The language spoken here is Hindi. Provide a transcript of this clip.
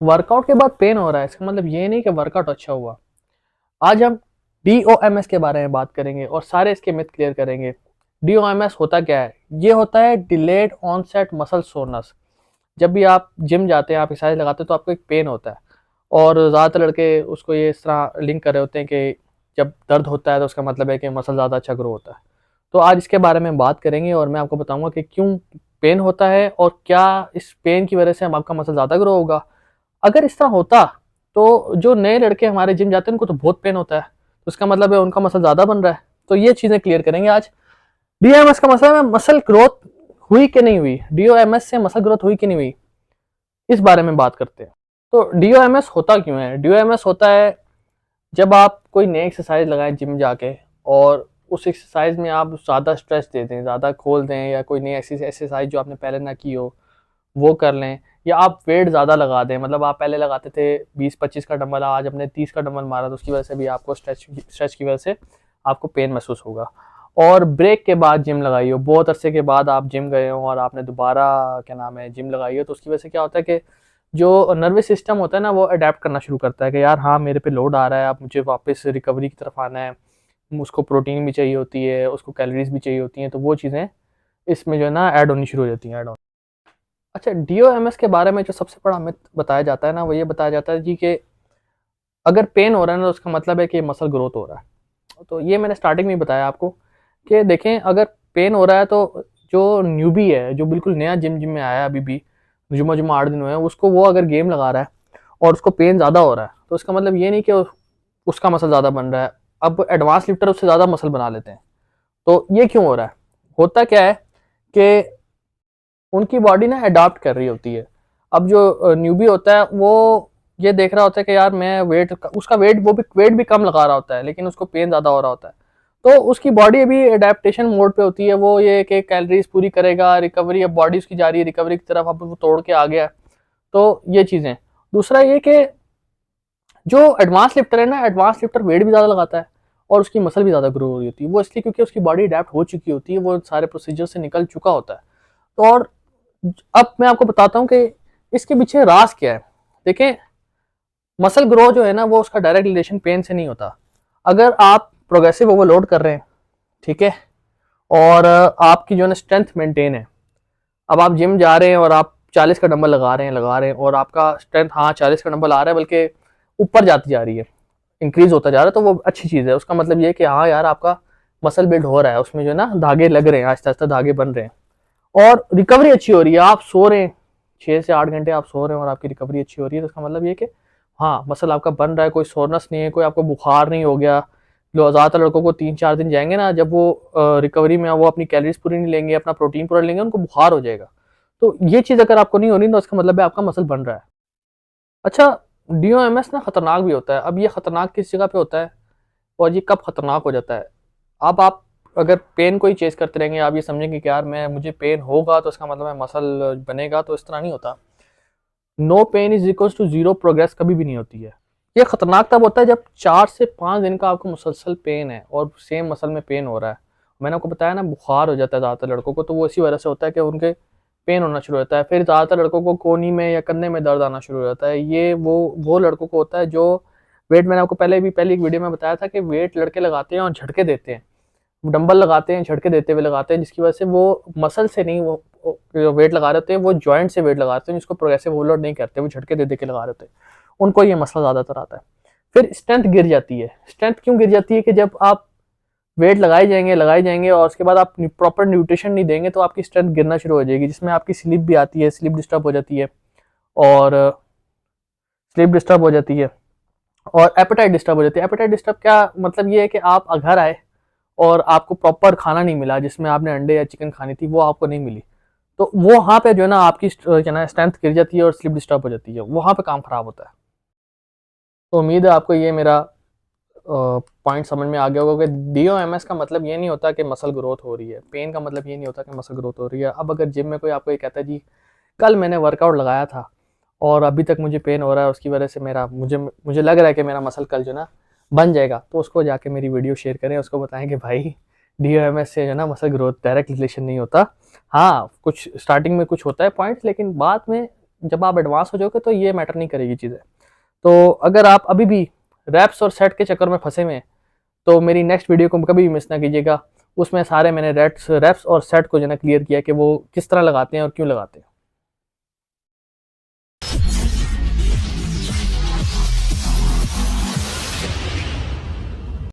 वर्कआउट के बाद पेन हो रहा है, इसका मतलब ये नहीं कि वर्कआउट अच्छा हुआ। आज हम DOMS के बारे में बात करेंगे और सारे इसके मिथ क्लियर करेंगे। DOMS होता क्या है? ये होता है डिलेड ऑनसेट मसल सोरनेस। जब भी आप जिम जाते हैं, आप एक्सरसाइज लगाते हैं, तो आपको एक पेन होता है, और ज़्यादातर लड़के उसको ये इस तरह लिंक कर रहे होते हैं कि जब दर्द होता है तो उसका मतलब है कि मसल ज़्यादा अच्छा ग्रो होता है। तो आज इसके बारे में बात करेंगे और मैं आपको बताऊंगा कि क्यों पेन होता है और क्या इस पेन की वजह से हम आपका मसल ज़्यादा ग्रो होगा। अगर इस तरह होता तो जो नए लड़के हमारे जिम जाते हैं उनको तो बहुत पेन होता है, तो इसका मतलब है उनका मसल ज़्यादा बन रहा है। तो ये चीज़ें क्लियर करेंगे आज। DOMS का मतलब है मसल ग्रोथ हुई कि नहीं हुई, DOMS से मसल ग्रोथ हुई कि नहीं हुई, इस बारे में बात करते हैं। तो DOMS होता क्यों है? DOMS होता है जब आप कोई नई एक्सरसाइज लगाएं जिम जाके, और उस एक्सरसाइज में आप ज़्यादा स्ट्रेस दे दें, ज़्यादा खोल दें, या कोई नई ऐसी एक्सरसाइज जो आपने पहले ना की हो वो कर लें, या आप वेट ज़्यादा लगा दें। मतलब आप पहले लगाते थे 20-25 का डंबल, आज आपने 30 का डंबल मारा, तो उसकी वजह से भी आपको स्ट्रेच की वजह से आपको पेन महसूस होगा। और ब्रेक के बाद जिम लगाई हो, बहुत अरसे के बाद आप जिम गए हो और आपने दोबारा क्या नाम है जिम लगाई हो, तो उसकी वजह से क्या होता है कि जो नर्वस सिस्टम होता है ना, वो अडेप्ट करना शुरू करता है कि यार हाँ, मेरे पे लोड आ रहा है, अब मुझे वापस रिकवरी की तरफ आना है। उसको प्रोटीन भी चाहिए होती है, उसको कैलोरीज भी चाहिए होती हैं, तो वो चीज़ें इसमें जो है ना ऐड होनी शुरू हो जाती हैं, ऐड ऑन। अच्छा, DOMS के बारे में जो सबसे बड़ा मिथ बताया जाता है ना, वो ये बताया जाता है जी कि अगर पेन हो रहा है ना, तो उसका मतलब है कि मसल ग्रोथ हो रहा है। तो ये मैंने स्टार्टिंग में ही बताया आपको कि देखें, अगर पेन हो रहा है तो जो न्यूबी है, जो बिल्कुल नया जिम जिम में आया है, अभी भी जुम्मा जुम्मा 8 दिन हुए हैं उसको, वो अगर गेम लगा रहा है और उसको पेन ज़्यादा हो रहा है, तो इसका मतलब ये नहीं कि उसका मसल ज़्यादा बन रहा है। अब एडवांस लिफ्टर उससे ज़्यादा मसल बना लेते हैं। तो ये क्यों हो रहा है? होता क्या है कि उनकी बॉडी ना अडॉप्ट कर रही होती है। अब जो न्यूबी होता है वो ये देख रहा होता है कि यार मैं वेट, उसका वेट, वो भी वेट भी कम लगा रहा होता है, लेकिन उसको पेन ज़्यादा हो रहा होता है। तो उसकी बॉडी अभी अडेप्टेशन मोड पे होती है, वो ये कि कैलोरीज पूरी करेगा, रिकवरी, अब बॉडी उसकी जा रही है रिकवरी की तरफ, अब वो तोड़ के आ गया। तो ये चीज़ें। दूसरा ये कि जो एडवांस लिफ्टर है ना, एडवांस लिफ्टर वेट भी ज़्यादा लगाता है और उसकी मसल भी ज़्यादा ग्रो हो रही होती है। वो इसलिए क्योंकि उसकी बॉडी अडेप्ट हो चुकी होती है, वो सारे प्रोसीजर से निकल चुका होता है। तो और अब मैं आपको बताता हूँ कि इसके पीछे राज क्या है। देखें, मसल ग्रो जो है ना, वो उसका डायरेक्ट रिलेशन पेन से नहीं होता। अगर आप प्रोग्रेसिव ओवरलोड कर रहे हैं, ठीक है, और आपकी जो है ना स्ट्रेंथ मेंटेन है, अब आप जिम जा रहे हैं और आप 40 का डंबल लगा रहे हैं और आपका स्ट्रेंथ, हाँ, 40 का डंबल आ रहा है, बल्कि ऊपर जाती जा रही है, इंक्रीज होता जा रहा है, तो वो अच्छी चीज़ है। उसका मतलब ये है कि हाँ यार, आपका मसल बिल्ड हो रहा है, उसमें जो है ना धागे लग रहे हैं, आहिस्ता आहिस्ता धागे बन रहे हैं, और रिकवरी अच्छी हो रही है। आप सो रहे हैं, 6 से 8 घंटे आप सो रहे हैं और आपकी रिकवरी अच्छी हो रही है, तो इसका मतलब ये कि हाँ, मसल आपका बन रहा है, कोई सोरनेस नहीं है, कोई आपको बुखार नहीं हो गया। जो ज़्यादातर लड़कों को 3-4 दिन जाएंगे ना, जब वो रिकवरी में, वो अपनी कैलोरीज पूरी नहीं लेंगे, अपना प्रोटीन पूरा लेंगे, उनको बुखार हो जाएगा। तो ये चीज़ अगर आपको नहीं हो रही, तो इसका मतलब है आपका मसल बन रहा है। अच्छा, DOMS ना खतरनाक भी होता है। अब ये खतरनाक किस जगह पे होता है और ये कब खतरनाक हो जाता है? अब आप अगर पेन को ही चेज करते रहेंगे, आप ये समझेंगे कि यार मैं, मुझे पेन होगा तो इसका मतलब है मसल बनेगा, तो इस तरह नहीं होता। No pain is equals to zero progress कभी भी नहीं होती है। ये खतरनाक तब होता है जब 4 से 5 दिन का आपको मुसलसल पेन है और सेम मसल में पेन हो रहा है। मैंने आपको बताया ना, बुखार हो जाता है ज़्यादातर लड़कों को, तो वो इसी वजह से होता है कि उनके पेन होना शुरू होता है। फिर ज़्यादातर लड़कों को कोहनी में या कंधे में दर्द आना शुरू हो जाता है। ये वो लड़कों को होता है जो वेट, मैंने आपको पहले एक वीडियो में बताया था कि वेट लड़के लगाते हैं और झटके देते हैं, डंबल लगाते हैं, झटके देते हुए लगाते हैं, जिसकी वजह से वो मसल से नहीं, वो जो वेट लगा रहे होते हैं वो जॉइंट से वेट लगाते हैं, जिसको प्रोग्रेसिव ओवरलोड नहीं करते, वो झटके दे दे के लगा रहे होते हैं, उनको ये मसला ज़्यादातर आता है। फिर स्ट्रेंथ गिर जाती है। स्ट्रेंथ क्यों गिर जाती है? कि जब आप वेट लगाए जाएंगे और उसके बाद आप प्रॉपर न्यूट्रिशन नहीं देंगे, तो आपकी स्ट्रेंथ गिरना शुरू हो जाएगी, जिसमें आपकी स्लीप भी आती है, स्लीप डिस्टर्ब हो जाती है, और स्लीप डिस्टर्ब हो जाती है, और एपेटाइट डिस्टर्ब हो जाती है। एपेटाइट डिस्टर्ब क्या मतलब? ये है कि आप घर आए और आपको प्रॉपर खाना नहीं मिला, जिसमें आपने अंडे या चिकन खानी थी, वो आपको नहीं मिली, तो वो वहाँ पे जो है ना आपकी क्या ना स्ट्रेंथ गिर जाती है और स्लीप डिस्टर्ब हो जाती है, वहाँ पे काम खराब होता है। तो उम्मीद है आपको ये मेरा पॉइंट समझ में आ गया होगा कि DOMS का मतलब ये नहीं होता कि मसल ग्रोथ हो रही है, पेन का मतलब ये नहीं होता कि मसल ग्रोथ हो रही है। अब अगर जिम में कोई आपको ये कहता है जी कल मैंने वर्कआउट लगाया था और अभी तक मुझे पेन हो रहा है, उसकी वजह से मेरा, मुझे लग रहा है कि मेरा मसल कल जो ना बन जाएगा, तो उसको जाके मेरी वीडियो शेयर करें, उसको बताएं कि भाई DOMS से जो ना मसल ग्रोथ डायरेक्ट रिलेशन नहीं होता। हाँ, कुछ स्टार्टिंग में कुछ होता है पॉइंट्स, लेकिन बाद में जब आप एडवांस हो जाओगे तो ये मैटर नहीं करेगी चीज़ें। तो अगर आप अभी भी रैप्स और सेट के चक्कर में फंसे हुए हैं तो मेरी नेक्स्ट वीडियो को कभी भी मिस ना कीजिएगा। उसमें सारे मैंने रैप्स और सेट को जो है क्लियर किया कि वो किस तरह लगाते हैं और क्यों लगाते हैं।